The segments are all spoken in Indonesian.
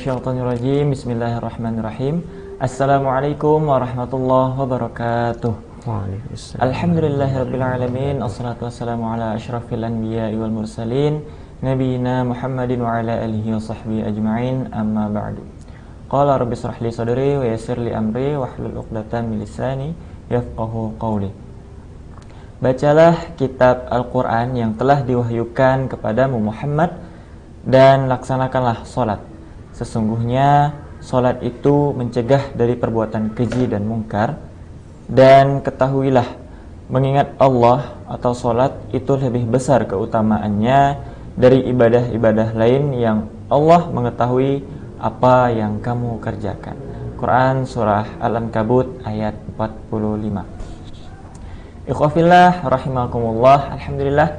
minasyaitonirrajim. Bismillahirrahmanirrahim. Assalamualaikum warahmatullahi wabarakatuh. Waalaikumsalam. Alhamdulillahirabbil alamin. Wassalatu wassalamu ala asyrafil anbiya'i wal mursalin nabiyina Muhammadin wa ala alihi wa sahbihi ajma'in. Amma ba'du. Qala rabbi shrah li sadri wa yassir li amri wahlul 'uqdatam min lisani yafqahu qawli. Bacalah kitab Al-Qur'an yang telah diwahyukan kepadamu Muhammad dan laksanakanlah salat. Sesungguhnya salat itu mencegah dari perbuatan keji dan mungkar. Dan ketahuilah, mengingat Allah atau salat itu lebih besar keutamaannya dari ibadah-ibadah lain yang Allah mengetahui apa yang kamu kerjakan. Quran Surah Al-Ankabut ayat 45. Ikhwafillah rahimakumullah. Alhamdulillah,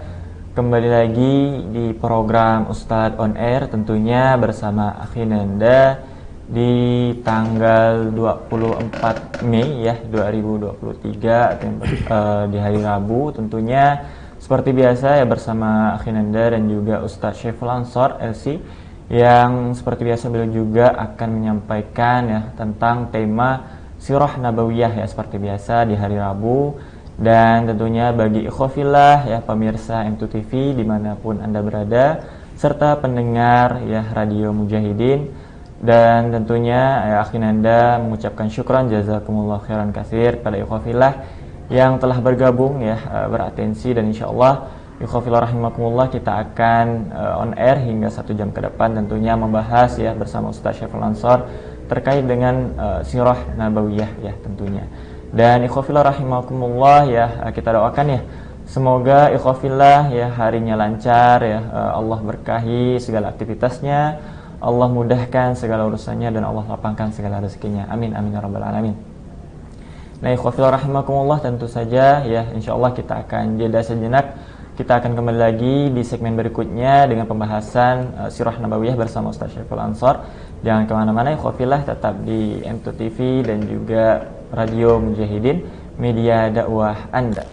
kembali lagi di program Ustadz On Air, tentunya bersama Akhi Nanda di tanggal 24 Mei ya 2023 di hari Rabu. Tentunya seperti biasa ya bersama Akhi Nanda dan juga Ustadz Syaiful Ansor LC, yang seperti biasa beliau juga akan menyampaikan ya tentang tema Sirah Nabawiyah ya seperti biasa di hari Rabu. Dan tentunya bagi ikhwafillah ya pemirsa M2 TV dimanapun Anda berada, serta pendengar ya Radio Mujahidin, dan tentunya ya Akhi Nanda mengucapkan syukran jazakumullah khairan katsir pada ikhwafillah yang telah bergabung ya beratensi, dan insyaallah ikhwafillah rahimakumullah kita akan on air hingga 1 jam ke depan, tentunya membahas ya bersama Ustaz Syaiful Ansor terkait dengan Sirah Nabawiyah ya tentunya. Dan ikhwafillah rahimakumullah ya kita doakan ya semoga ikhwafillah ya harinya lancar ya, Allah berkahi segala aktivitasnya, Allah mudahkan segala urusannya, dan Allah lapangkan segala rezekinya. Amin amin ya rabbal alamin. Nah ikhwafillah rahimakumullah, tentu saja ya insyaallah kita akan jeda sejenak. Kita akan kembali lagi di segmen berikutnya dengan pembahasan Sirah Nabawiyah bersama Ustaz Syaiful Ansor. Jangan kemana-mana ikhwafillah, tetap di M2 TV dan juga Radio Mujahidin, media dakwah Anda.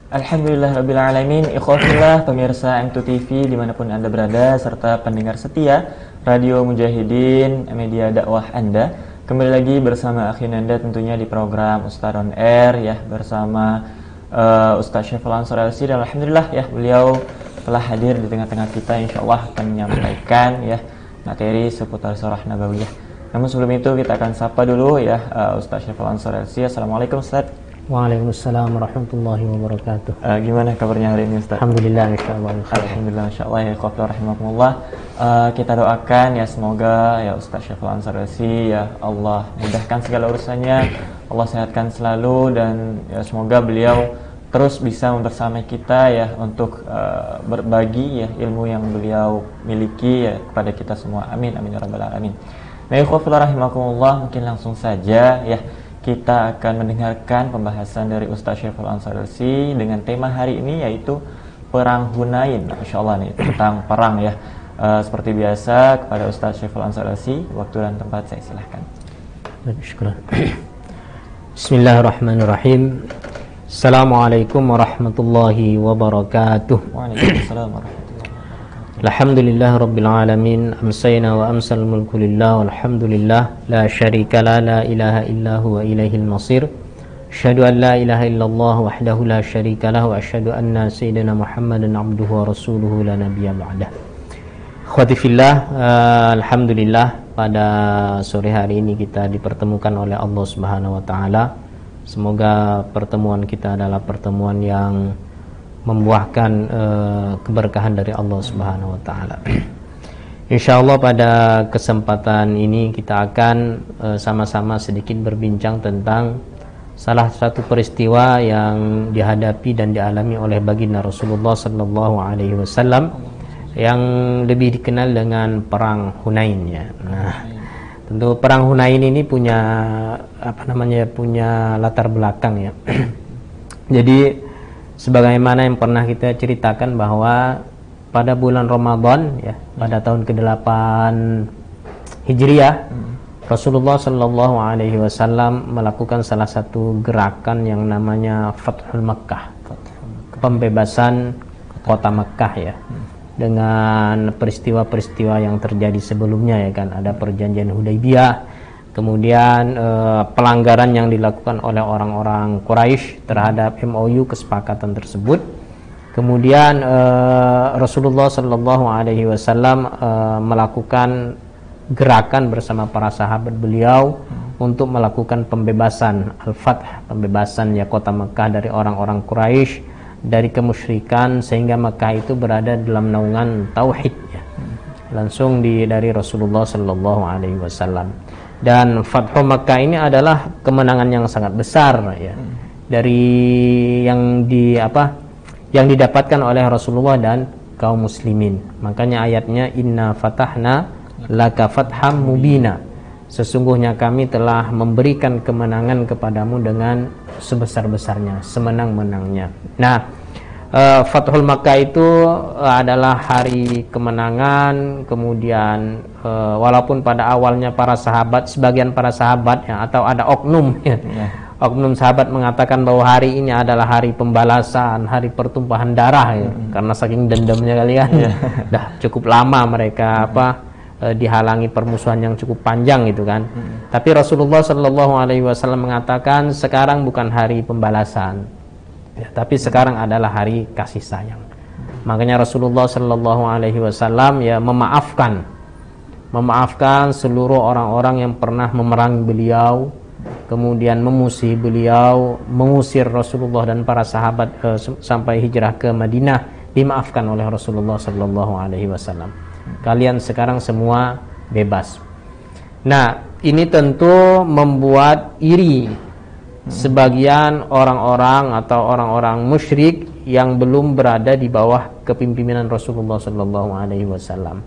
Alhamdulillahirrabbilalamin. Ikhwafillah pemirsa M2 TV dimanapun Anda berada, serta pendengar setia Radio Mujahidin, media dakwah Anda, kembali lagi bersama Akhi Nanda tentunya di program Ustadz On Air ya bersama Ustaz Syaiful Ansor LC, dan alhamdulillah ya beliau telah hadir di tengah-tengah kita, insyaallah akan menyampaikan ya materi seputar Sirah Nabawiyah. Namun sebelum itu kita akan sapa dulu ya Ustaz Syaiful Ansor LC. Assalamualaikum Ustaz. Waalaikumsalam warahmatullahi wabarakatuh. Gimana kabarnya hari ini Ustaz? Alhamdulillah insyaallah. Alhamdulillah insyaallah ya ikhwafillah rahimakumullah. Kita doakan ya semoga ya Ustaz Syaiful Ansor LC ya Allah mudahkan segala urusannya, Allah sehatkan selalu, dan ya semoga beliau terus bisa membersamai kita ya untuk berbagi ya ilmu yang beliau miliki ya kepada kita semua. Amin amin ya rabbal alamin. Nah ikhwafillah rahimakumullah, mungkin langsung saja ya kita akan mendengarkan pembahasan dari Ustaz Syaiful Ansor LC dengan tema hari ini yaitu Perang Hunain. Insyaallah nih tentang perang ya. Seperti biasa kepada Ustaz Syaiful Ansor LC, waktu dan tempat saya silahkan. Syukran. Bismillahirrahmanirrahim. Assalamualaikum warahmatullahi wabarakatuh. Waalaikumsalam warahmatullahi wabarakatuh. Alhamdulillah rabbil alamin. Amsayna wa amsal mulku lillah walhamdulillah la syarika la ilaha illa huwa ilaihil masir. Asyhadu an la ilaha illallah wahdahu la syarika lah wa asyhadu anna sayyidina Muhammadan abduhu wa rasuluhu la nabiyya ba'dah. Akhwati fillah, alhamdulillah pada sore hari ini kita dipertemukan oleh Allah Subhanahu wa taala. Semoga pertemuan kita adalah pertemuan yang membuahkan keberkahan dari Allah Subhanahu wa taala. Insyaallah pada kesempatan ini kita akan sama-sama sedikit berbincang tentang salah satu peristiwa yang dihadapi dan dialami oleh baginda Rasulullah sallallahu alaihi wasallam yang lebih dikenal dengan perang Hunain ya. Nah, tentu perang Hunain ini punya punya latar belakang ya. Jadi sebagaimana yang pernah kita ceritakan bahwa pada bulan Ramadan ya, pada tahun ke-8 Hijriah, Rasulullah Shallallahu Alaihi Wasallam melakukan salah satu gerakan yang namanya Fathul Makkah, pembebasan kota Makkah ya, dengan peristiwa-peristiwa yang terjadi sebelumnya ya kan, ada perjanjian Hudaybiyah, kemudian pelanggaran yang dilakukan oleh orang-orang Quraisy terhadap MOU kesepakatan tersebut. Kemudian Rasulullah Shallallahu Alaihi Wasallam melakukan gerakan bersama para sahabat beliau untuk melakukan pembebasan Al-Fath, pembebasan ya kota Mekah dari orang-orang Quraisy, dari kemusyrikan, sehingga Mekah itu berada dalam naungan tauhid ya. Langsung dari Rasulullah Shallallahu Alaihi Wasallam. Dan Fathu Mekah ini adalah kemenangan yang sangat besar ya, dari yang didapatkan oleh Rasulullah dan kaum muslimin. Makanya ayatnya inna fatahna laka fatham mubina, sesungguhnya kami telah memberikan kemenangan kepadamu dengan sebesar-besarnya, semenang-menangnya. Nah, Fathul Makkah itu adalah hari kemenangan. Kemudian walaupun pada awalnya sebagian para sahabat ya, atau ada oknum ya, oknum sahabat mengatakan bahwa hari ini adalah hari pembalasan, hari pertumpahan darah ya, karena saking dendamnya kalian dah cukup lama mereka dihalangi permusuhan yang cukup panjang gitu kan. Tapi Rasulullah Shallallahu Alaihi Wasallam mengatakan sekarang bukan hari pembalasan ya, tapi sekarang adalah hari kasih sayang. Makanya Rasulullah Shallallahu Alaihi Wasallam ya memaafkan seluruh orang-orang yang pernah memerangi beliau, kemudian memusuhi beliau, mengusir Rasulullah dan para sahabat sampai hijrah ke Madinah, dimaafkan oleh Rasulullah Shallallahu Alaihi Wasallam. Kalian sekarang semua bebas. Nah, ini tentu membuat iri sebagian orang-orang atau orang-orang musyrik yang belum berada di bawah kepemimpinan Rasulullah Sallallahu Alaihi Wasallam.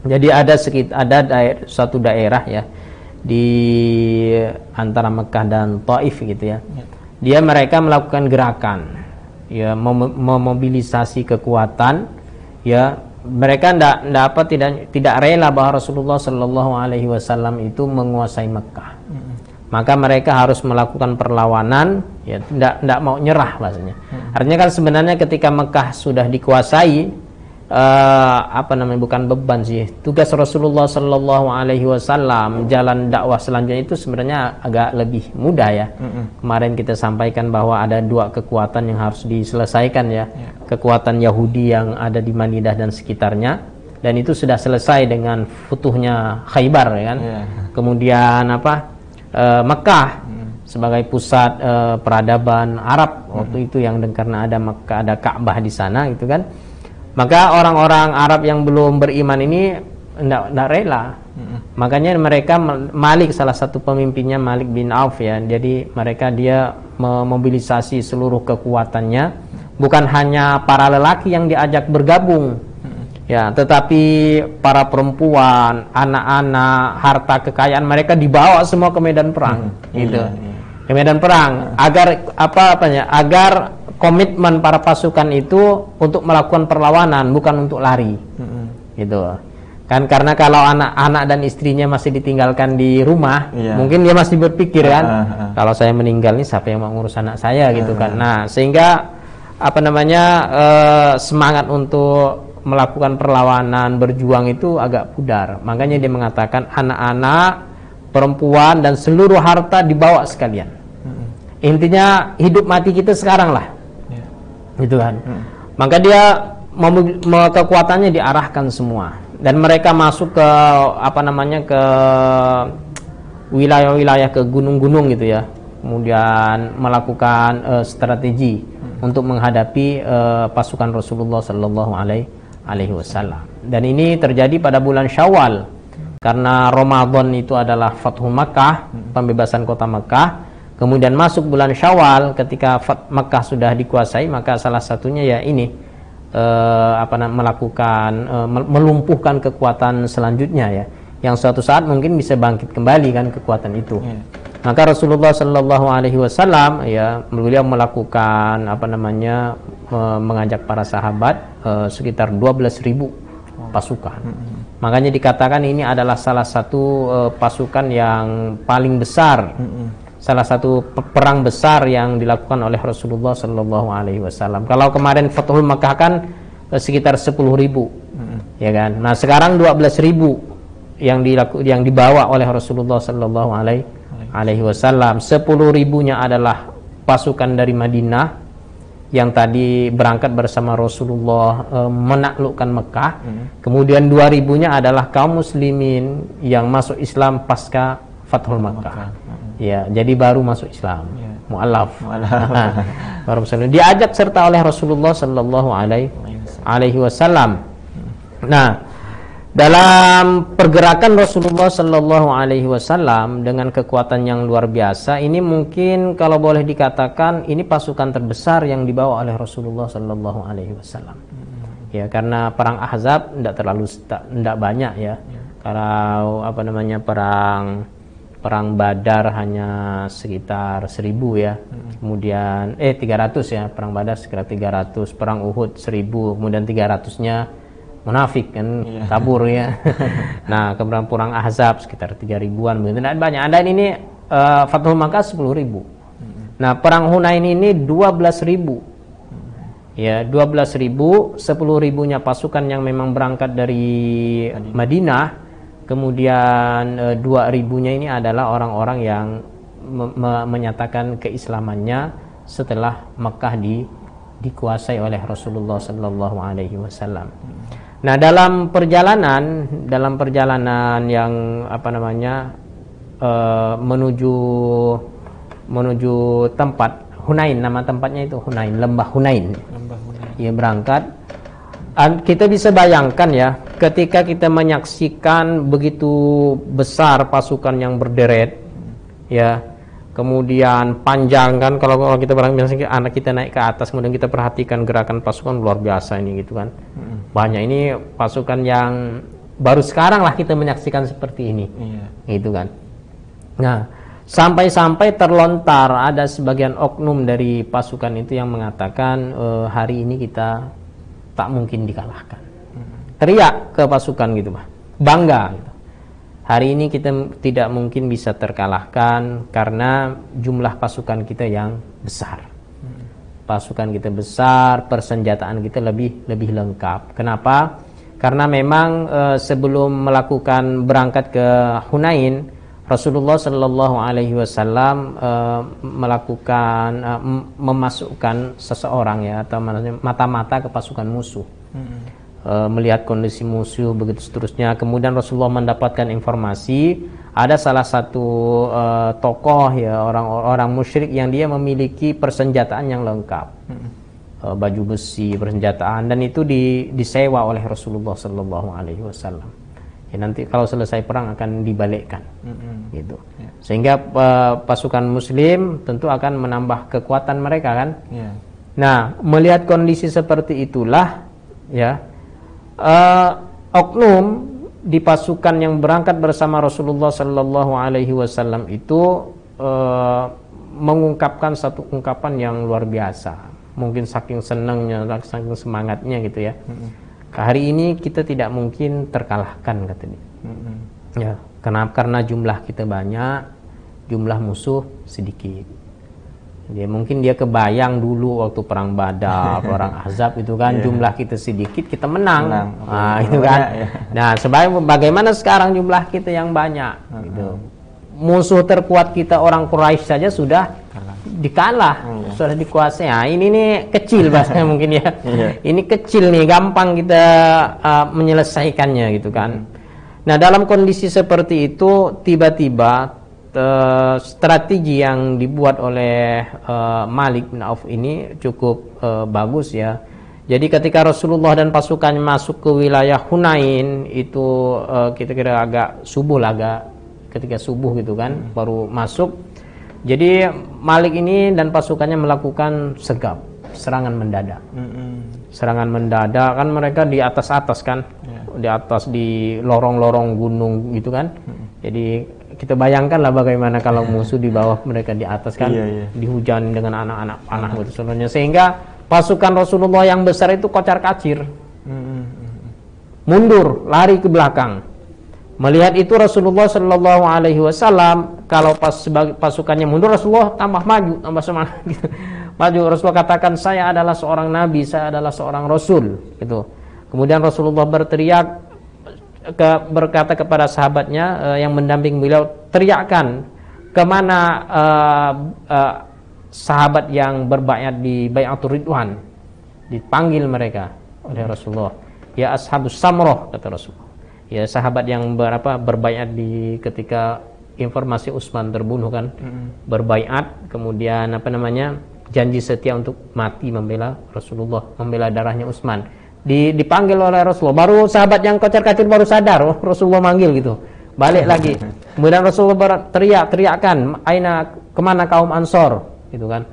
Jadi ada suatu daerah ya di antara Mekah dan Taif gitu ya. Mereka melakukan gerakan ya, memobilisasi kekuatan ya. Mereka tidak rela bahwa Rasulullah Sallallahu Alaihi Wasallam itu menguasai Mekah. Maka mereka harus melakukan perlawanan, ya tidak mau nyerah bahasanya. Artinya kan sebenarnya ketika Mekah sudah dikuasai, bukan beban sih. Tugas Rasulullah Sallallahu Alaihi Wasallam, jalan dakwah selanjutnya itu sebenarnya agak lebih mudah ya. Kemarin kita sampaikan bahwa ada dua kekuatan yang harus diselesaikan ya. Kekuatan Yahudi yang ada di Madinah dan sekitarnya, dan itu sudah selesai dengan futuhnya Khaybar ya kan. Kemudian Mekah sebagai pusat peradaban Arab waktu itu, yang karena ada Ka'bah di sana gitu kan. Maka orang-orang Arab yang belum beriman ini tidak rela. Makanya mereka, Malik salah satu pemimpinnya, Malik bin Auf ya. Jadi dia memobilisasi seluruh kekuatannya, bukan hanya para lelaki yang diajak bergabung ya, tetapi para perempuan, anak-anak, harta kekayaan mereka dibawa semua ke medan perang gitu. Ke medan perang agar agar komitmen para pasukan itu untuk melakukan perlawanan, bukan untuk lari gitu kan. Karena kalau anak-anak dan istrinya masih ditinggalkan di rumah, mungkin dia masih berpikir kan, kalau saya meninggal nih siapa yang mau ngurus anak saya gitu kan. Nah, sehingga semangat untuk melakukan perlawanan, berjuang itu agak pudar. Makanya dia mengatakan anak-anak, perempuan dan seluruh harta dibawa sekalian. Intinya hidup mati kita sekarang lah. Gitu kan. Maka dia kekuatannya diarahkan semua, dan mereka masuk ke ke wilayah-wilayah, ke gunung-gunung gitu ya. Kemudian melakukan strategi untuk menghadapi pasukan Rasulullah Sallallahu Alaihi Wasallam. Dan ini terjadi pada bulan Syawal, karena Ramadan itu adalah Fathu Makkah, pembebasan kota Makkah. Kemudian masuk bulan Syawal, ketika Makkah sudah dikuasai, maka salah satunya ya ini melumpuhkan kekuatan selanjutnya ya, yang suatu saat mungkin bisa bangkit kembali kan kekuatan itu. Maka Rasulullah Sallallahu Alaihi Wasallam ya, beliau melakukan mengajak para sahabat sekitar 12.000 pasukan. Makanya dikatakan ini adalah salah satu pasukan yang paling besar, salah satu perang besar yang dilakukan oleh Rasulullah Sallallahu Alaihi Wasallam. Kalau kemarin Fathul Makkah kan sekitar 10.000, ya kan. Nah sekarang 12.000 yang dibawa oleh Rasulullah Sallallahu Alaihi Wasallam. 10.000-nya adalah pasukan dari Madinah yang tadi berangkat bersama Rasulullah menaklukkan Mekah. Kemudian 2.000-nya adalah kaum muslimin yang masuk Islam pasca Fathul Makkah. Ya, jadi baru masuk Islam. Mu'allaf. Baru Muslim. Diajak serta oleh Rasulullah Sallallahu Alaihi Wasallam. Nah, dalam pergerakan Rasulullah Sallallahu Alaihi Wasallam dengan kekuatan yang luar biasa, ini mungkin kalau boleh dikatakan ini pasukan terbesar yang dibawa oleh Rasulullah Sallallahu Alaihi Wasallam. Ya, karena perang Ahzab tidak banyak ya. Kalau perang Badar hanya sekitar 1.000 ya. Kemudian 300 ya, perang Badar sekitar 300, perang Uhud 1.000, kemudian 300-nya munafik kan, kabur ya. Nah, kemudian perang Ahzab sekitar 3.000-an, begitu. Nah, banyak. Ada ini Fathul Makkah 10.000. Nah, perang Hunain ini 12.000. Ya, 12.000, 10.000-nya pasukan yang memang berangkat dari Madinah. Kemudian 2.000-nya ini adalah orang-orang yang menyatakan keislamannya setelah Mekah dikuasai oleh Rasulullah Sallallahu Alaihi Wasallam. Nah, dalam perjalanan yang menuju tempat Hunain, nama tempatnya itu Hunain, lembah Hunain. Ia berangkat. Kita bisa bayangkan ya, ketika kita menyaksikan begitu besar pasukan yang berderet, ya, kemudian panjang kan, kalau kita misalnya anak kita naik ke atas, kemudian kita perhatikan gerakan pasukan luar biasa ini gitu kan. Banyak ini pasukan yang baru sekarang lah kita menyaksikan seperti ini, gitu kan. Nah, sampai-sampai terlontar ada sebagian oknum dari pasukan itu yang mengatakan hari ini kita tak mungkin dikalahkan. Teriak ke pasukan gitu, bangga gitu. Hari ini kita tidak mungkin bisa terkalahkan karena jumlah pasukan kita yang besar. Pasukan kita besar, persenjataan kita lebih lengkap. Kenapa? Karena memang sebelum melakukan berangkat ke Hunain, Rasulullah Sallallahu Alaihi Wasallam memasukkan seseorang ya, atau mata-mata ke pasukan musuh. Melihat kondisi musuh begitu seterusnya. Kemudian Rasulullah mendapatkan informasi ada salah satu tokoh ya, orang musyrik yang dia memiliki persenjataan yang lengkap, baju besi, persenjataan, dan itu disewa oleh Rasulullah Sallallahu Alaihi Wasallam. Ya, nanti kalau selesai perang akan dibalikkan, gitu. Sehingga pasukan Muslim tentu akan menambah kekuatan mereka kan. Nah, melihat kondisi seperti itulah ya, oknum di pasukan yang berangkat bersama Rasulullah Sallallahu Alaihi Wasallam itu mengungkapkan satu ungkapan yang luar biasa. Mungkin saking senangnya, saking semangatnya gitu ya. Hari ini kita tidak mungkin terkalahkan kata dia. Ya, karena jumlah kita banyak, jumlah musuh sedikit. Mungkin dia kebayang dulu waktu perang Badar, perang Ahzab itu kan, jumlah kita sedikit, kita menang. Nah, itu kan. Nah, bagaimana sekarang jumlah kita yang banyak gitu. Musuh terkuat kita orang Quraisy saja sudah dikalah, sudah dikuasai. Nah, ini nih kecil bahasanya mungkin ya. Ini kecil nih, gampang kita menyelesaikannya gitu kan. Nah, dalam kondisi seperti itu tiba-tiba strategi yang dibuat oleh Malik bin Auf ini cukup bagus ya. Jadi ketika Rasulullah dan pasukannya masuk ke wilayah Hunain itu kita kira agak subuh lah, ketika subuh gitu kan, baru masuk. Jadi Malik ini dan pasukannya melakukan serangan mendadak. Serangan mendadak kan, mereka di atas kan, di atas di lorong-lorong gunung gitu kan. Jadi kita bayangkanlah bagaimana kalau musuh di bawah, mereka di atas kan, dihujani dengan anak-anak panah gitu seluruhnya, sehingga pasukan Rasulullah yang besar itu kocar-kacir. mundur, lari ke belakang. Melihat itu Rasulullah Shallallahu Alaihi Wasallam, kalau pasukannya mundur, Rasulullah tambah maju, tambah semangat gitu. Maju. Rasulullah katakan, saya adalah seorang nabi, saya adalah seorang rasul gitu. Kemudian Rasulullah berteriak, berkata kepada sahabatnya yang mendamping beliau, teriakkan kemana sahabat yang berbaiat di Baiatur Ridwan. Dipanggil mereka oleh Rasulullah, ya ashabus samroh, kata Rasulullah, ya sahabat yang berbaiat di ketika informasi Utsman terbunuh kan, berbaiat, kemudian janji setia untuk mati membela Rasulullah, membela darahnya Utsman. Dipanggil oleh Rasulullah. Baru sahabat yang kocar-kacir baru sadar, Rasulullah manggil gitu. Balik lagi. Kemudian Rasulullah teriakkan, kemana kaum Ansor, gitu kan?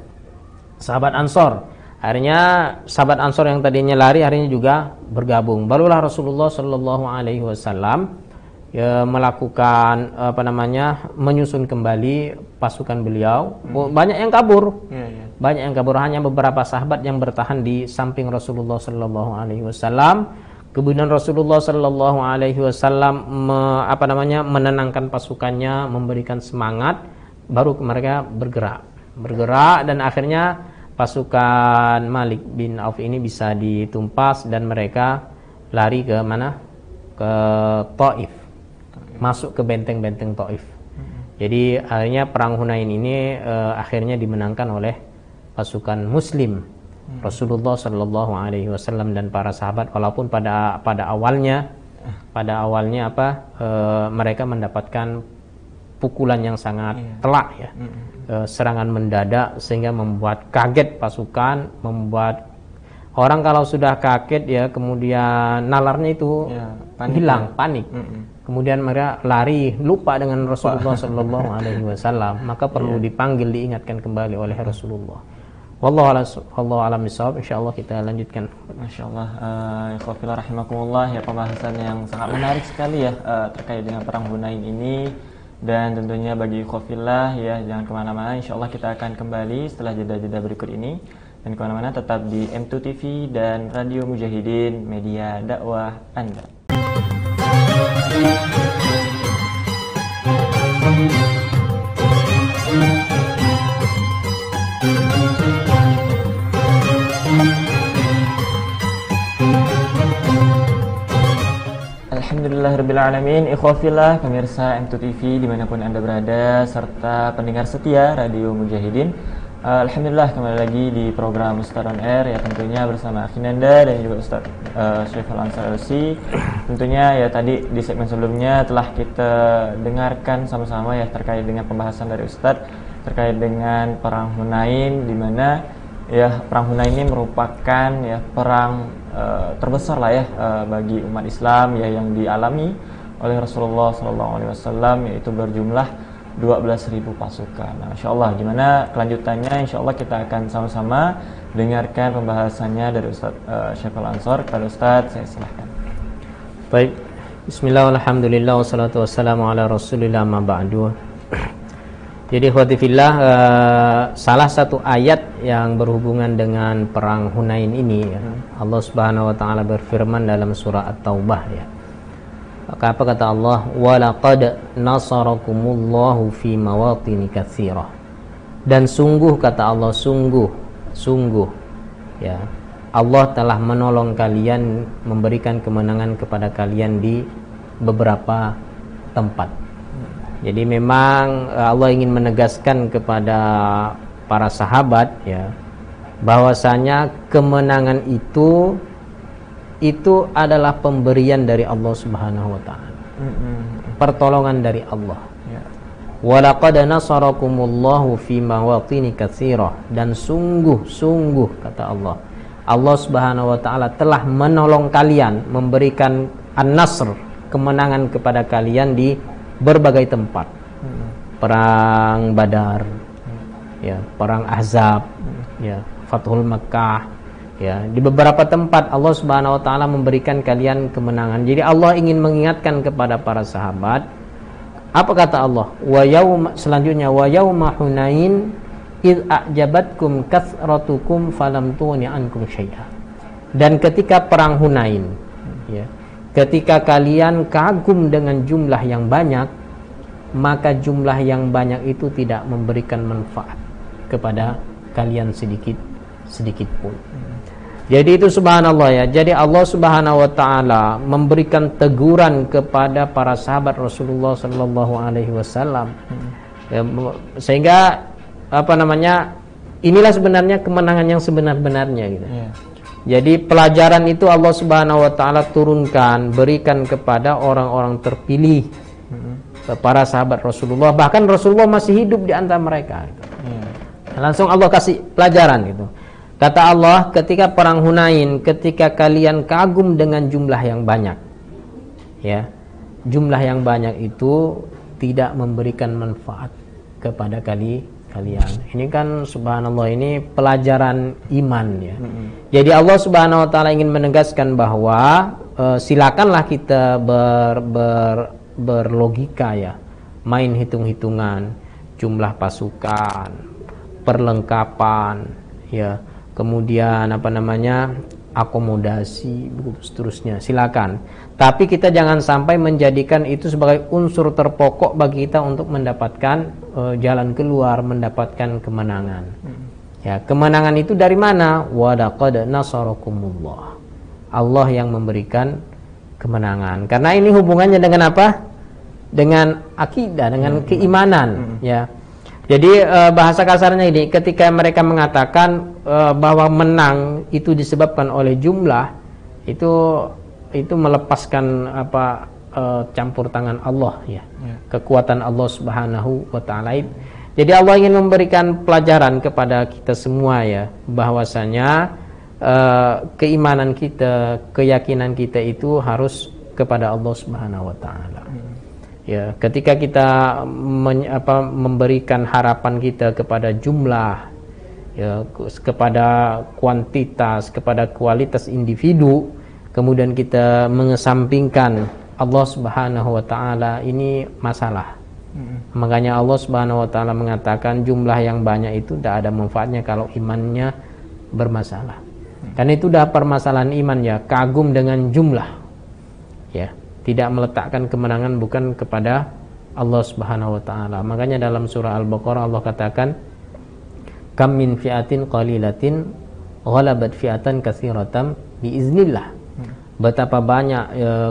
Sahabat Ansor. Akhirnya sahabat Ansor yang tadinya lari akhirnya juga bergabung. Barulah Rasulullah Shallallahu Alaihi Wasallam melakukan menyusun kembali pasukan beliau. Banyak yang kabur. Banyak yang kabur, hanya beberapa sahabat yang bertahan di samping Rasulullah Shallallahu Alaihi Wasallam. Kemudian Rasulullah Shallallahu Alaihi Wasallam menenangkan pasukannya, memberikan semangat, baru mereka bergerak dan akhirnya pasukan Malik bin Auf ini bisa ditumpas dan mereka lari ke mana? Ke Taif, masuk ke benteng-benteng Taif. Jadi akhirnya perang Hunain ini akhirnya dimenangkan oleh pasukan Muslim. Rasulullah Shallallahu Alaihi Wasallam dan para sahabat, walaupun pada awalnya mereka mendapatkan pukulan yang sangat telak ya. Serangan mendadak sehingga membuat kaget pasukan, membuat orang kalau sudah kaget ya, kemudian nalarnya itu hilang, panik. Kemudian mereka lari, lupa dengan Rasulullah Shallallahu Alaihi Wasallam. Maka perlu dipanggil, diingatkan kembali oleh Rasulullah. Wallahu a'lam bishawab. Insyaallah kita lanjutkan. Masyaallah, ikhwafillah rahimakumullah, ya pembahasan yang sangat menarik sekali ya terkait dengan perang Hunain ini. Dan tentunya bagi ikhwafillah ya, jangan kemana-mana, insyaallah kita akan kembali setelah jeda-jeda berikut ini. Dan kemana-mana tetap di M2 TV dan Radio Mujahidin, media dakwah Anda. Alhamdulillahirrabbilalamin. Ikhwafillah pemirsa M2 TV dimanapun Anda berada, serta pendengar setia Radio Mujahidin, alhamdulillah kembali lagi di program Ustadz on Air ya, tentunya bersama Akhinanda dan juga Ustadz Syaiful Ansor LC. Tentunya ya tadi di segmen sebelumnya telah kita dengarkan sama-sama ya terkait dengan pembahasan dari Ustadz terkait dengan perang Hunain, di mana ya perang Hunain ini merupakan ya perang terbesar lah ya bagi umat Islam ya yang dialami oleh Rasulullah SAW, yaitu berjumlah 12.000 pasukan. Nah, insyaallah gimana kelanjutannya, insyaallah kita akan sama-sama dengarkan pembahasannya dari Ustaz Syaiful Ansor. Kepada Ustaz, saya silahkan. Baik, bismillah, alhamdulillah, wassalatu wassalamu ala rasulillah, ma ba'du. Jadi khawatifillah, salah satu ayat yang berhubungan dengan perang Hunain ini ya, Allah Subhanahu wa taala berfirman dalam surah At-Taubah ya. Maka apa kata Allah? Wa laqad nasarakumullahu fi mawatini katsirah. Dan sungguh kata Allah, sungguh ya, Allah telah menolong kalian, memberikan kemenangan kepada kalian di beberapa tempat. Jadi memang Allah ingin menegaskan kepada para sahabat ya, bahwasanya kemenangan itu adalah pemberian dari Allah Subhanahu wa taala. Pertolongan dari Allah. Wa laqad nasarakumullahu fi mawatini katsirah, dan sungguh kata Allah, Allah Subhanahu wa taala telah menolong kalian, memberikan an-nasr, kemenangan kepada kalian di berbagai tempat. Perang Badar ya, perang Ahzab ya, Fathul Makkah ya, di beberapa tempat Allah Subhanahu wa taala memberikan kalian kemenangan. Jadi Allah ingin mengingatkan kepada para sahabat, apa kata Allah? Selanjutnya wa yauma Hunain id a'jabatkum kathratukum falam tughni ankum syai'a. Dan ketika perang Hunain ya, ketika kalian kagum dengan jumlah yang banyak, maka jumlah yang banyak itu tidak memberikan manfaat kepada kalian sedikit pun. Jadi itu subhanallah ya. Jadi Allah Subhanahu wa taala memberikan teguran kepada para sahabat Rasulullah sallallahu alaihi wasallam. Ya, sehingga inilah sebenarnya kemenangan yang sebenar-benarnya gitu. Jadi pelajaran itu Allah Subhanahu wa taala turunkan, berikan kepada orang-orang terpilih, para sahabat Rasulullah, bahkan Rasulullah masih hidup di antara mereka gitu. Langsung Allah kasih pelajaran gitu. Kata Allah, ketika perang Hunain, ketika kalian kagum dengan jumlah yang banyak, ya, jumlah yang banyak itu tidak memberikan manfaat kepada kalian. Ini kan subhanallah, ini pelajaran iman ya. Jadi Allah Subhanahu wa taala ingin menegaskan bahwa silakanlah kita berlogika ya, main hitung-hitungan jumlah pasukan, perlengkapan ya, kemudian akomodasi, begitu seterusnya, silakan. Tapi kita jangan sampai menjadikan itu sebagai unsur terpokok bagi kita untuk mendapatkan jalan keluar, mendapatkan kemenangan. Ya, kemenangan itu dari mana? Wa laqad nasarakumullah. Allah yang memberikan kemenangan. Karena ini hubungannya dengan apa? Dengan akidah, dengan keimanan, ya. Jadi bahasa kasarnya ini, ketika mereka mengatakan bahwa menang itu disebabkan oleh jumlah, itu melepaskan campur tangan Allah ya. Kekuatan Allah Subhanahu wa taala. Jadi Allah ingin memberikan pelajaran kepada kita semua ya, bahwasanya keimanan kita, keyakinan kita itu harus kepada Allah Subhanahu wa taala. Ya, ketika kita memberikan harapan kita kepada jumlah, ya, kepada kuantitas, kepada kualitas individu, kemudian kita mengesampingkan Allah Subhanahu wa taala, ini masalah. Makanya Allah Subhanahu wa taala mengatakan jumlah yang banyak itu tidak ada manfaatnya kalau imannya bermasalah. Karena itu dah permasalahan iman ya, kagum dengan jumlah. Ya, tidak meletakkan kemenangan bukan kepada Allah Subhanahu wa taala. Makanya dalam surah Al-Baqarah Allah katakan, kam min fi'atin qalilatin ghalabat fi'atan katsiratan biiznillah. Betapa banyak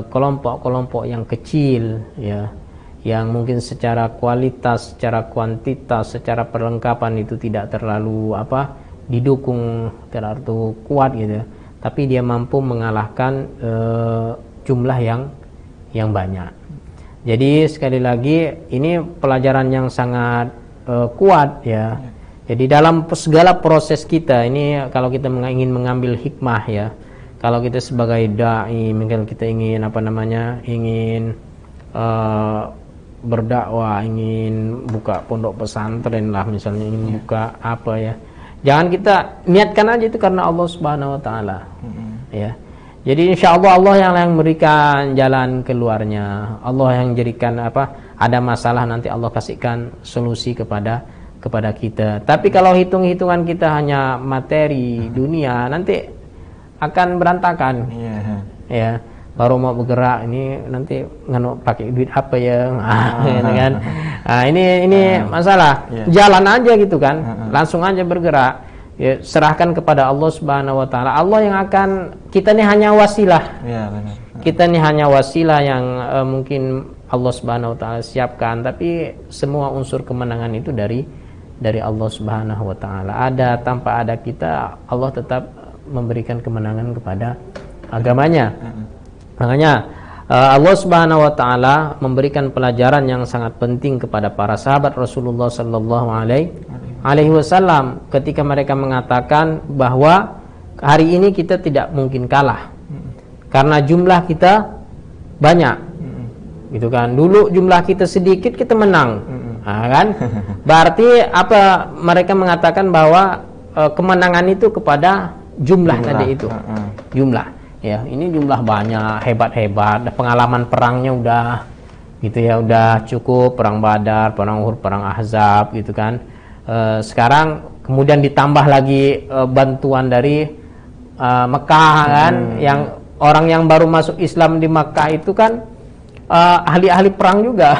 kelompok-kelompok yang kecil ya, yang mungkin secara kualitas, secara kuantitas, secara perlengkapan itu tidak terlalu didukung, terlalu kuat gitu, tapi dia mampu mengalahkan jumlah yang banyak. Jadi sekali lagi ini pelajaran yang sangat kuat ya. Jadi dalam segala proses kita ini, kalau kita ingin mengambil hikmah ya, kalau kita sebagai dai, mungkin kita ingin ingin berdakwah, ingin buka pondok pesantren lah misalnya, ingin buka apa ya, jangan kita niatkan aja itu karena Allah Subhanahu wa taala. Ya. Jadi insya Allah Allah yang memberikan jalan keluarnya. Allah yang jadikan ada masalah nanti Allah kasihkan solusi kepada kita. Tapi kalau hitung-hitungan kita hanya materi dunia, nanti akan berantakan. Ya, baru mau bergerak ini nanti pakai duit apa ya? Gitu kan. Nah, ini masalah. Jalan aja gitu kan. Langsung aja bergerak. Ya, serahkan kepada Allah Subhanahu wa taala. Allah yang akan, kita ini hanya wasilah. Ya, benar. Kita ini hanya wasilah yang mungkin Allah Subhanahu wa taala siapkan, tapi semua unsur kemenangan itu dari Allah Subhanahu wa taala. Ada tanpa ada kita, Allah tetap memberikan kemenangan kepada agamanya. Makanya Allah Subhanahu wa taala memberikan pelajaran yang sangat penting kepada para sahabat Rasulullah sallallahu alaihi wasallam ketika mereka mengatakan bahwa hari ini kita tidak mungkin kalah karena jumlah kita banyak. Gitu kan. Dulu jumlah kita sedikit kita menang. Nah, kan? Berarti apa, mereka mengatakan bahwa kemenangan itu kepada jumlah tadi itu. Jumlah. Ya, ini jumlah banyak, hebat-hebat, pengalaman perangnya udah gitu ya, udah cukup, perang Badar, perang Uhud, perang Ahzab gitu kan. Sekarang kemudian ditambah lagi bantuan dari Mekah kan, yang orang yang baru masuk Islam di Makkah itu kan ahli-ahli perang juga.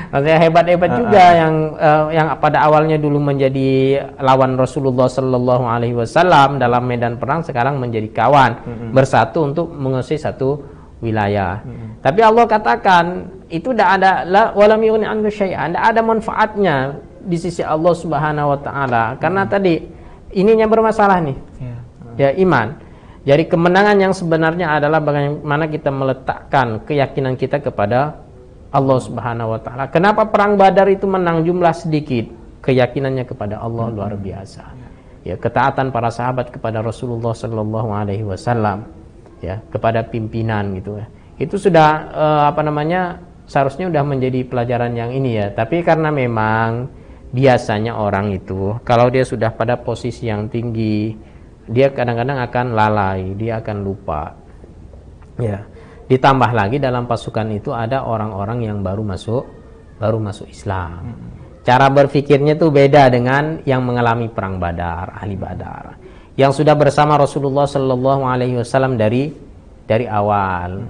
Maksudnya hebat-hebat juga yang pada awalnya dulu menjadi lawan Rasulullah Sallallahu Alaihi Wasallam dalam medan perang, sekarang menjadi kawan, bersatu untuk menguasai satu wilayah. Tapi Allah katakan itu tidak ada walam yughni anhu syai'an, tidak ada manfaatnya di sisi Allah Subhanahu Wa Taala, karena tadi ininya bermasalah nih, ya iman. Jadi kemenangan yang sebenarnya adalah bagaimana kita meletakkan keyakinan kita kepada Allah Subhanahu Wa Taala. Kenapa perang Badar itu menang jumlah sedikit? Keyakinannya kepada Allah luar biasa. Ya, ketaatan para sahabat kepada Rasulullah Sallallahu Alaihi Wasallam, ya, kepada pimpinan gitu ya. Itu sudah seharusnya sudah menjadi pelajaran yang ini ya. Tapi karena memang biasanya orang itu kalau dia sudah pada posisi yang tinggi, dia kadang-kadang akan lalai, dia akan lupa. Ya. Ditambah lagi dalam pasukan itu ada orang-orang yang baru masuk Islam. Cara berpikirnya itu beda dengan yang mengalami perang Badar, ahli Badar, yang sudah bersama Rasulullah Sallallahu Alaihi Wasallam dari awal.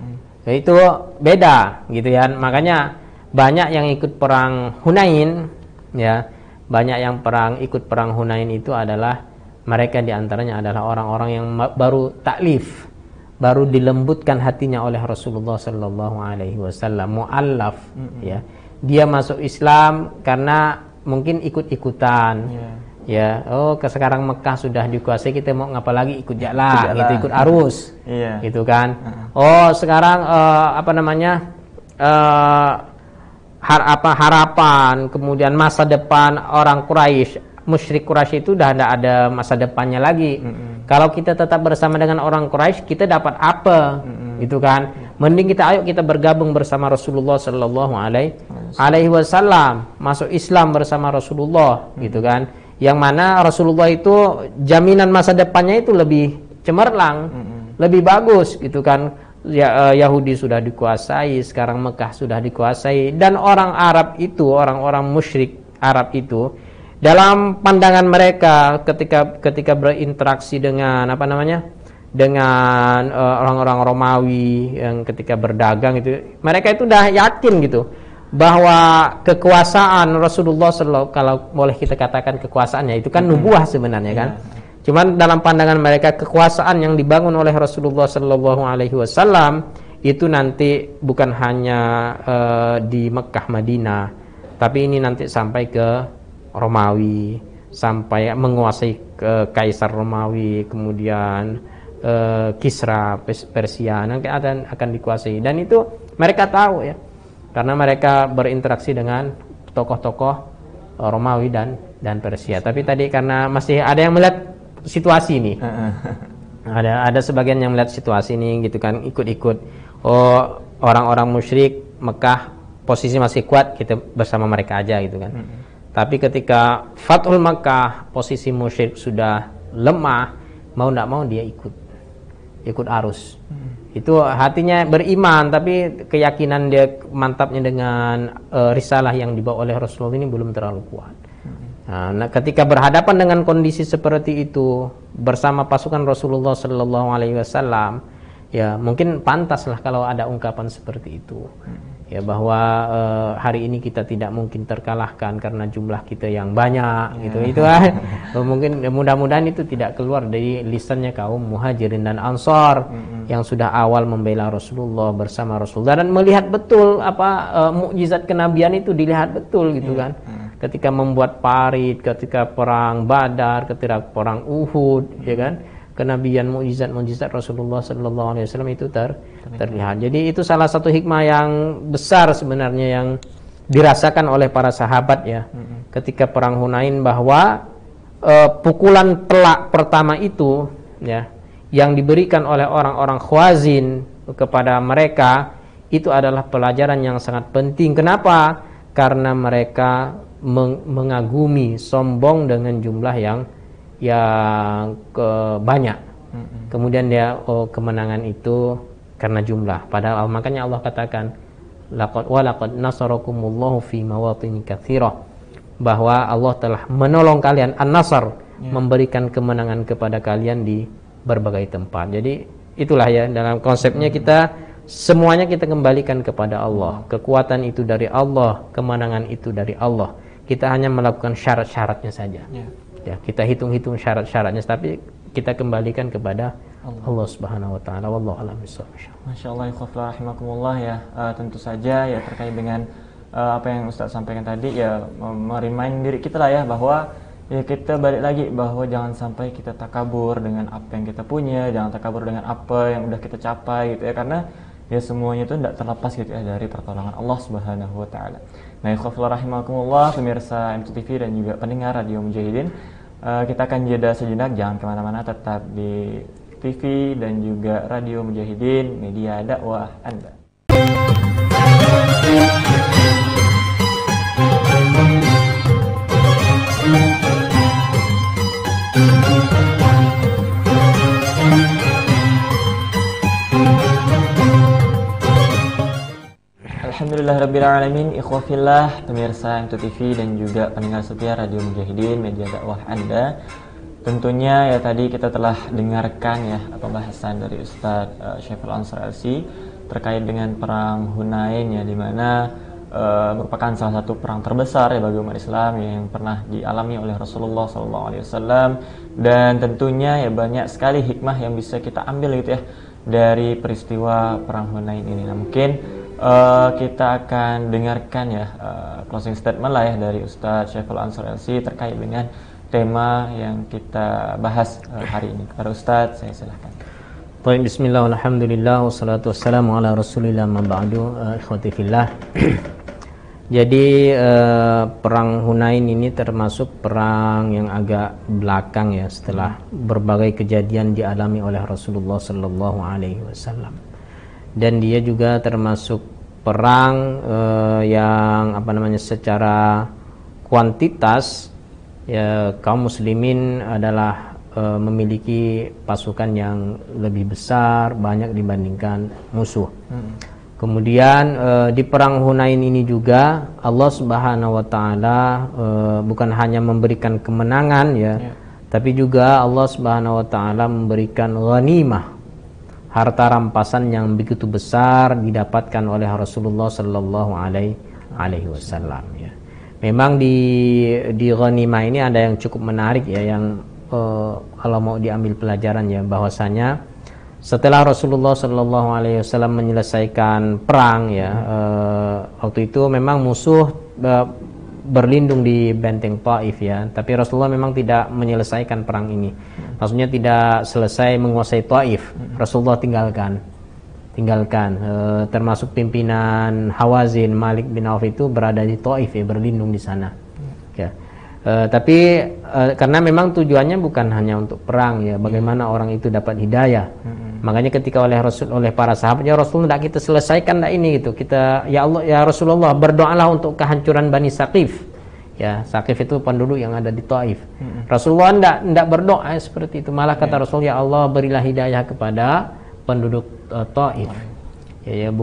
Itu beda gitu ya. Makanya banyak yang ikut perang Hunain, ya, banyak yang ikut perang Hunain itu adalah mereka diantaranya adalah orang-orang yang baru taklif, baru dilembutkan hatinya oleh Rasulullah Sallallahu Alaihi Wasallam, mu'allaf, ya. Dia masuk Islam karena mungkin ikut-ikutan, ya. Oh, sekarang Mekah sudah dikuasai, kita mau ngapa lagi, ikut jalan, gitu, ikut arus, gitu kan. Oh, sekarang harapan, kemudian masa depan orang Quraisy. Musyrik Quraisy itu udah tidak ada masa depannya lagi. Kalau kita tetap bersama dengan orang Quraisy, kita dapat apa? Gitu kan? Mending ayo kita bergabung bersama Rasulullah Sallallahu Alaihi Wasallam, masuk Islam bersama Rasulullah, gitu kan? Yang mana Rasulullah itu jaminan masa depannya itu lebih cemerlang, lebih bagus, gitu kan? Yahudi sudah dikuasai, sekarang Mekah sudah dikuasai, dan orang Arab itu, orang-orang musyrik Arab itu, dalam pandangan mereka ketika berinteraksi dengan dengan orang-orang Romawi yang ketika berdagang itu, mereka itu udah yakin gitu bahwa kekuasaan Rasulullah SAW, kalau boleh kita katakan kekuasaannya itu kan nubuah sebenarnya kan. Cuman dalam pandangan mereka kekuasaan yang dibangun oleh Rasulullah Sallallahu Alaihi Wasallam itu nanti bukan hanya di Mekah Madinah, tapi ini nanti sampai ke Romawi, sampai menguasai Kaisar Romawi, kemudian Kisra Persia nanti akan dikuasai. Dan itu mereka tahu ya, karena mereka berinteraksi dengan tokoh-tokoh Romawi dan Persia. Tapi tadi karena masih ada yang melihat situasi ini, ada sebagian yang melihat situasi ini gitu kan, ikut-ikut. Oh, orang-orang musyrik Mekah posisi masih kuat, kita bersama mereka aja gitu kan. Tapi ketika Fathul Makkah, posisi musyrik sudah lemah, mau tidak mau dia ikut arus. Itu hatinya beriman, tapi keyakinan dia mantapnya dengan risalah yang dibawa oleh Rasulullah ini belum terlalu kuat. Nah, ketika berhadapan dengan kondisi seperti itu bersama pasukan Rasulullah Sallallahu Alaihi Wasallam, ya mungkin pantaslah kalau ada ungkapan seperti itu. Ya, bahwa hari ini kita tidak mungkin terkalahkan karena jumlah kita yang banyak, gitu. Mungkin mudah-mudahan itu tidak keluar dari lisannya kaum Muhajirin dan Ansar yang sudah awal membela Rasulullah bersama Rasulullah dan melihat betul mukjizat kenabian itu dilihat betul gitu kan. Ketika membuat parit, ketika perang Badar, ketika perang Uhud, ya kan. Kenabian mukjizat Rasulullah Sallallahu Alaihi Wasallam itu terlihat. Jadi itu salah satu hikmah yang besar sebenarnya yang dirasakan oleh para sahabat ya, ketika perang Hunain, bahwa pukulan telak pertama itu ya yang diberikan oleh orang-orang Khawazin kepada mereka itu adalah pelajaran yang sangat penting. Kenapa? Karena mereka mengagumi, sombong dengan jumlah yang banyak. Kemudian dia kemenangan itu karena jumlah. Padahal makanya Allah katakan laqad nasarakumullahu fi mawatin katsirah, bahwa Allah telah menolong kalian, an-nasr, memberikan kemenangan kepada kalian di berbagai tempat. Jadi itulah ya, dalam konsepnya kita semuanya kita kembalikan kepada Allah. Kekuatan itu dari Allah, kemenangan itu dari Allah. Kita hanya melakukan syarat-syaratnya saja. Ya, kita hitung-hitung syarat-syaratnya, tapi kita kembalikan kepada Allah Subhanahu wa taala. Wallahu a'lam bishawab. Masyaallah, ikhwafillah rahimakumullah ya. Tentu saja ya terkait dengan apa yang Ustaz sampaikan tadi ya, merimain diri kita lah ya, bahwa ya kita balik lagi bahwa jangan sampai kita takabur dengan apa yang kita punya, jangan takabur dengan apa yang udah kita capai gitu ya, karena ya semuanya itu tidak terlepas gitu ya dari pertolongan Allah Subhanahu wa taala. Nah, ikhwafillah rahimakumullah, pemirsa MCTV dan juga pendengar Radio Mujahidin, kita akan jeda sejenak, jangan kemana-mana, tetap di TV dan juga Radio Mujahidin, media dakwah Anda. Alhamdulillahirrabbilalamin, ikhwafillah, pemirsa MCTV dan juga pendengar setia Radio Mujahidin, media dakwah Anda. Tentunya ya tadi kita telah dengarkan ya pembahasan dari Ustadz Syaiful Ansor LC terkait dengan perang Hunain ya, dimana merupakan salah satu perang terbesar ya bagi umat Islam yang pernah dialami oleh Rasulullah SAW, dan tentunya ya banyak sekali hikmah yang bisa kita ambil gitu ya dari peristiwa perang Hunain ini. Nah, mungkin kita akan dengarkan ya closing statement lah ya dari Ustadz Syaiful Ansor LC terkait dengan tema yang kita bahas hari ini. Kepada Ustadz, saya silakan. Baik, bismillah, alhamdulillah, wassalatu wassalamu ala rasulillah, ma ba'du, ikhwati fillah. Jadi perang Hunain ini termasuk perang yang agak belakang ya, setelah berbagai kejadian dialami oleh Rasulullah sallallahu alaihi wasallam. Dan dia juga termasuk perang yang secara kuantitas ya, kaum muslimin adalah memiliki pasukan yang lebih besar, banyak dibandingkan musuh. Kemudian di perang Hunain ini juga Allah Subhanahu wa taala bukan hanya memberikan kemenangan ya, tapi juga Allah Subhanahu wa taala memberikan ghanimah, harta rampasan yang begitu besar didapatkan oleh Rasulullah sallallahu alaihi wasallam ya. Memang di ghanimah ini ada yang cukup menarik ya, yang kalau mau diambil pelajaran ya, bahwasanya setelah Rasulullah sallallahu alaihi wasallam menyelesaikan perang ya, waktu itu memang musuh berlindung di benteng Taif ya, tapi Rasulullah memang tidak menyelesaikan perang ini. Maksudnya tidak selesai menguasai Taif, Rasulullah tinggalkan, termasuk pimpinan Hawazin, Malik bin Auf itu berada di Taif ya, berlindung di sana ya. Tapi karena memang tujuannya bukan hanya untuk perang ya, bagaimana orang itu dapat hidayah. Makanya ketika oleh para sahabat, ya Rasulullah, kita selesaikan ini gitu. Kita, ya Allah, ya Rasulullah, berdoalah untuk kehancuran Bani Saqif. Ya, Saqif itu penduduk yang ada di Taif. Rasulullah tidak berdoa seperti itu. Malah kata Rasulullah, ya Allah, berilah hidayah kepada penduduk Taif. Ya,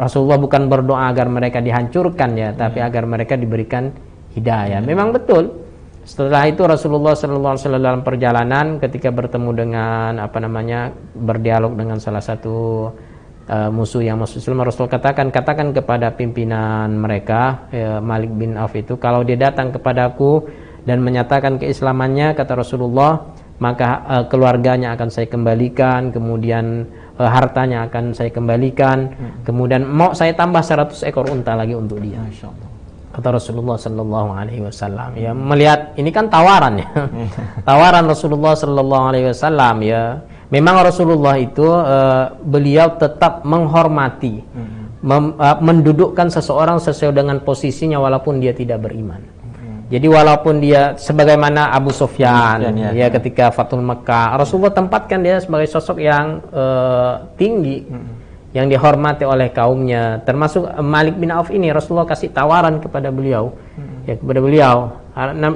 Rasulullah bukan berdoa agar mereka dihancurkan ya, tapi agar mereka diberikan hidayah. Memang betul. Setelah itu Rasulullah SAW dalam perjalanan ketika bertemu dengan berdialog dengan salah satu musuh yang masuk Islam, Rasul katakan kepada pimpinan mereka Malik bin Auf itu, kalau dia datang kepadaku dan menyatakan keislamannya, kata Rasulullah, maka keluarganya akan saya kembalikan, kemudian hartanya akan saya kembalikan, kemudian mau saya tambah 100 ekor unta lagi untuk dia. Kata Rasulullah sallallahu alaihi wasallam ya, melihat ini kan tawaran ya. Tawaran Rasulullah sallallahu alaihi wasallam ya. Memang Rasulullah itu beliau tetap menghormati, mendudukkan seseorang sesuai dengan posisinya walaupun dia tidak beriman. Jadi walaupun dia sebagaimana Abu Sufyan ya ketika Fathul Mekah, Rasulullah tempatkan dia sebagai sosok yang tinggi, yang dihormati oleh kaumnya. Termasuk Malik bin Auf ini Rasulullah kasih tawaran kepada beliau,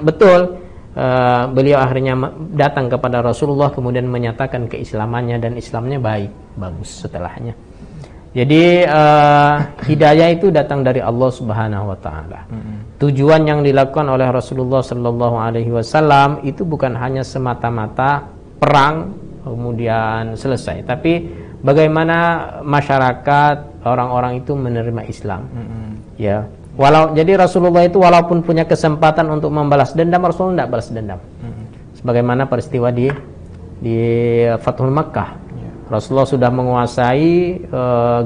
betul. Beliau akhirnya datang kepada Rasulullah kemudian menyatakan keislamannya, dan Islamnya bagus setelahnya. Jadi hidayah itu datang dari Allah Subhanahu wa taala. Tujuan yang dilakukan oleh Rasulullah sallallahu alaihi wasallam itu bukan hanya semata-mata perang kemudian selesai. Tapi bagaimana masyarakat orang-orang itu menerima Islam? Ya, jadi Rasulullah itu walaupun punya kesempatan untuk membalas dendam, Rasulullah tidak balas dendam. Sebagaimana peristiwa di Fathul Makkah. Rasulullah sudah menguasai,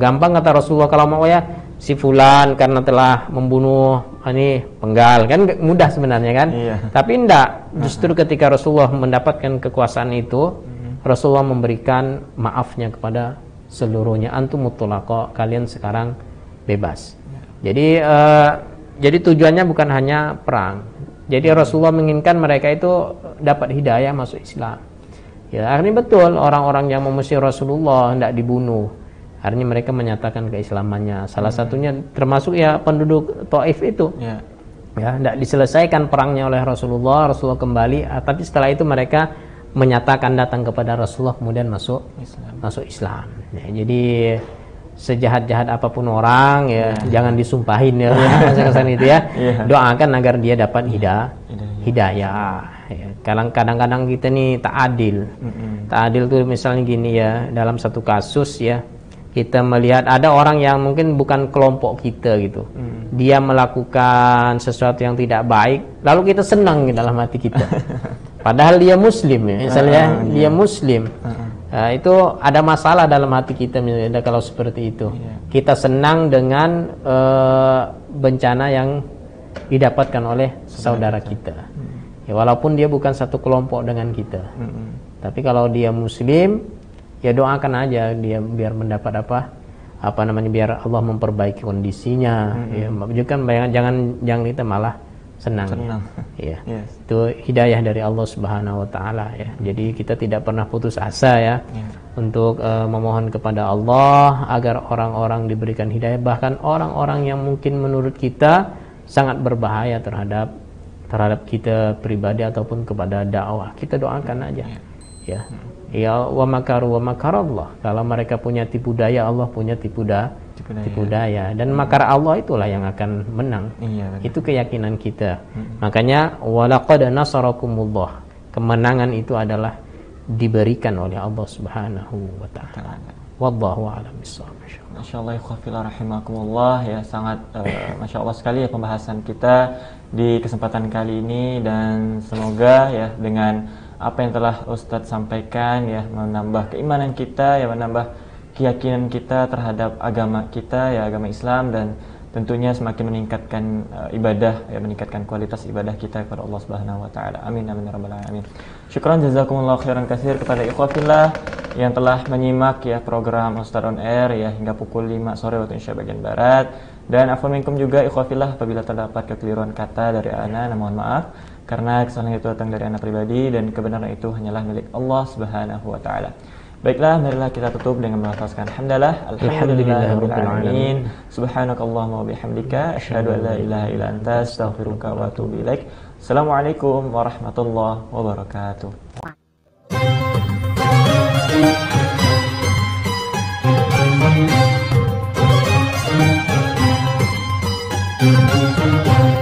gampang kata Rasulullah kalau mau ya, si fulan karena telah membunuh ini penggal, kan mudah sebenarnya kan. Tapi enggak, justru ketika Rasulullah mendapatkan kekuasaan itu, Rasulullah memberikan maafnya kepada seluruhnya. Antum mutlaqo, kalian sekarang bebas. Jadi tujuannya bukan hanya perang. Jadi Rasulullah menginginkan mereka itu dapat hidayah masuk Islam. Ya, akhirnya betul orang-orang yang memusuhi Rasulullah hendak dibunuh. Akhirnya mereka menyatakan keislamannya. Salah satunya termasuk ya penduduk Taif itu. Ya, hendak diselesaikan perangnya oleh Rasulullah. Rasulullah kembali, tapi setelah itu mereka menyatakan datang kepada Rasulullah kemudian masuk Islam. Ya, jadi sejahat-jahat apapun orang ya, jangan disumpahin ya, kesan itu ya. Doakan agar dia dapat hidayah. Ya, kadang-kadang kita nih tak adil. Tak adil tuh misalnya gini ya, dalam satu kasus ya, kita melihat ada orang yang mungkin bukan kelompok kita gitu. Dia melakukan sesuatu yang tidak baik, lalu kita senang di dalam hati kita. Padahal dia muslim ya, misalnya dia muslim. Itu ada masalah dalam hati kita misalnya kalau seperti itu. Kita senang dengan bencana yang didapatkan oleh saudara kita. Ya, walaupun dia bukan satu kelompok dengan kita. Tapi kalau dia muslim, ya doakan aja dia biar mendapat biar Allah memperbaiki kondisinya. Ya, jangan kita malah senang. Ya. Itu hidayah dari Allah Subhanahu wa taala ya. Jadi kita tidak pernah putus asa ya untuk memohon kepada Allah agar orang-orang diberikan hidayah, bahkan orang-orang yang mungkin menurut kita sangat berbahaya terhadap kita pribadi ataupun kepada dakwah. Kita doakan aja. Ya, wa makaru wa makarallah. Kalau mereka punya tipu daya, Allah punya tipu daya. Dan makar Allah itulah yang akan menang. Itu keyakinan kita. Makanya walaqad nasarakumullah. Kemenangan itu adalah diberikan oleh Allah Subhanahu wa taala. Wallahu a'lam bishawab. Masyaallah ikhwafillah rahimakumullah ya, sangat masyaallah sekali ya pembahasan kita di kesempatan kali ini, dan semoga ya dengan apa yang telah Ustadz sampaikan ya menambah keimanan kita ya, menambah keyakinan kita terhadap agama kita ya, agama Islam, dan tentunya semakin meningkatkan ibadah ya, meningkatkan kualitas ibadah kita kepada Allah Subhanahu wa taala. Amin amin ya rabbal alamin. Syukran jazakumullah khairan katsir kepada ikhwafillah yang telah menyimak ya program Ustadz on Air ya hingga pukul 5 sore waktu Indonesia bagian barat. Dan afwan minkum juga ikhwafillah apabila terdapat kekeliruan kata dari ana, mohon maaf karena kesalahan itu datang dari ana pribadi dan kebenaran itu hanyalah milik Allah Subhanahu wa taala. Baiklah, marilah kita tutup dengan melafazkan hamdalah alhamdulillahirabbil alamin. Subhanakallahumma wa bihamdika asyhadu an la ilaha illa anta astaghfiruka wa atubu ilaik. Assalamualaikum warahmatullahi wabarakatuh. Thank you.